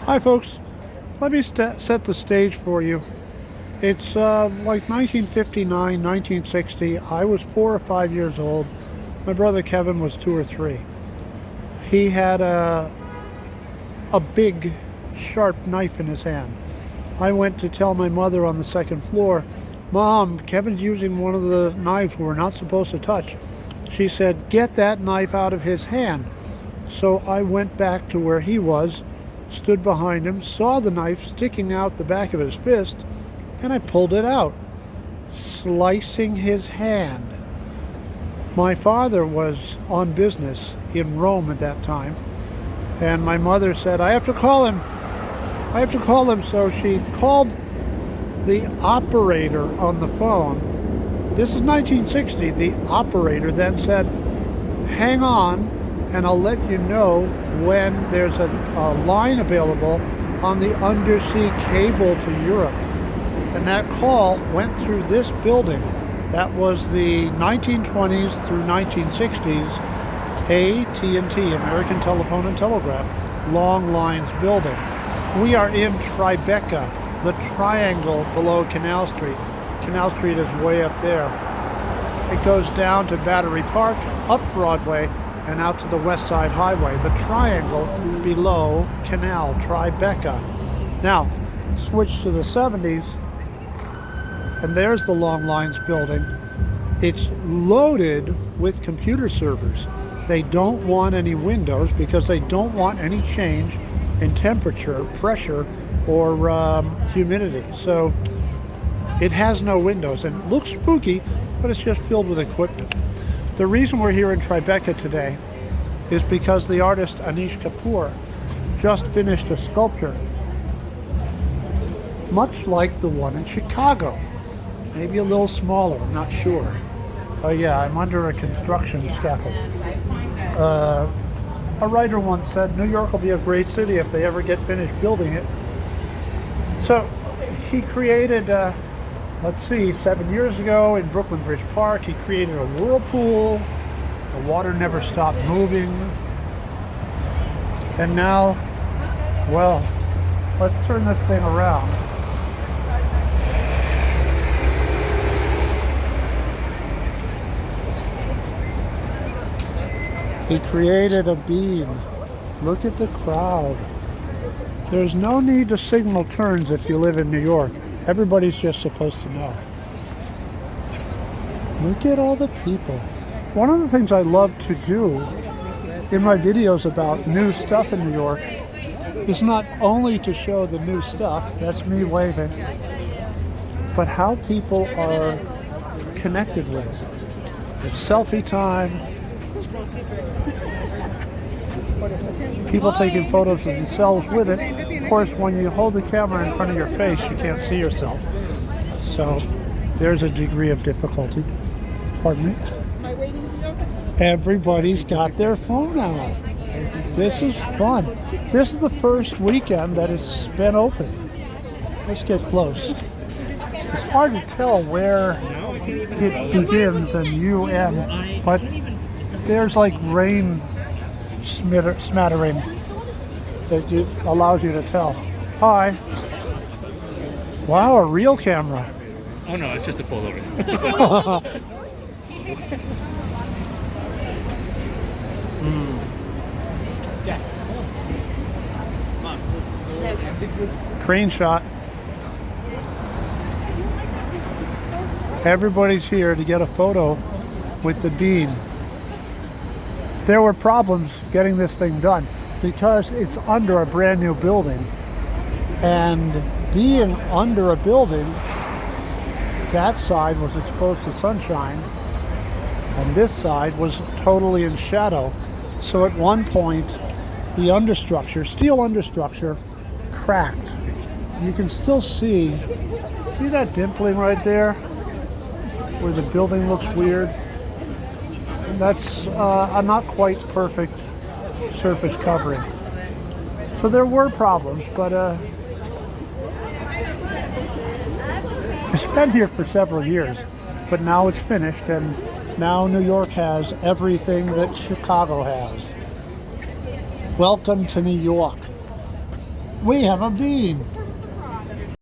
Hi folks, let me set the stage for you. It's like 1959, 1960. I was 4 or 5 years old. My brother Kevin was 2 or 3. He had a big sharp knife in his hand. I went to tell my mother on the second floor, "Mom, Kevin's using one of the knives we're not supposed to touch." She said, "Get that knife out of his hand." So I went back to where he was, stood behind him, saw the knife sticking out the back of his fist, and I pulled it out, slicing his hand. My father was on business in Rome at that time, and my mother said, "I have to call him. I have to call him." So she called the operator on the phone. This is 1960. The operator then said, "Hang on, and I'll let you know when there's a line available on the undersea cable to Europe." And that call went through this building. That was the 1920s through 1960s AT&T, American Telephone and Telegraph, long lines building. We are in TriBeCa, the triangle below Canal Street. Canal Street is way up there. It goes down to Battery Park, up Broadway, and out to the West Side Highway. The triangle below Canal, TriBeCa. Now, switch to the 70s, and there's the Long Lines building. It's loaded with computer servers. They don't want any windows because they don't want any change in temperature, pressure, or humidity. So it has no windows, and it looks spooky, but it's just filled with equipment. The reason we're here in TriBeCa today is because the artist Anish Kapoor just finished a sculpture much like the one in Chicago. Maybe a little smaller, I'm not sure. Oh yeah, I'm under a construction scaffold. A writer once said, "New York will be a great city if they ever get finished building it." So he created, 7 years ago in Brooklyn Bridge Park, he created a whirlpool. The water never stopped moving. And now, well, let's turn this thing around. He created a beam. Look at the crowd. There's no need to signal turns if you live in New York. Everybody's just supposed to know. Look at all the people. One of the things I love to do in my videos about new stuff in New York is not only to show the new stuff, that's me waving, but how people are connected with it. It's selfie time. People taking photos of themselves with it. Of course, when you hold the camera in front of your face, you can't see yourself. So there's a degree of difficulty. Pardon me. Everybody's got their phone out. This is fun. This is the first weekend that it's been open. Let's get close. It's hard to tell where it begins and you end, but there's like rain smattering that allows you to tell. Hi. Wow, a real camera. Oh no, it's just a Polaroid. Crane shot. Everybody's here to get a photo with the beam. There were problems getting this thing done because it's under a brand new building, and being under a building, that side was exposed to sunshine and this side was totally in shadow. So at one point the understructure, steel understructure, cracked. You can still see that dimpling right there where the building looks weird? That's a not quite perfect surface covering. So there were problems, but it's been here for several years, but now it's finished, and now New York has everything that Chicago has. Welcome to New York. We have a bean.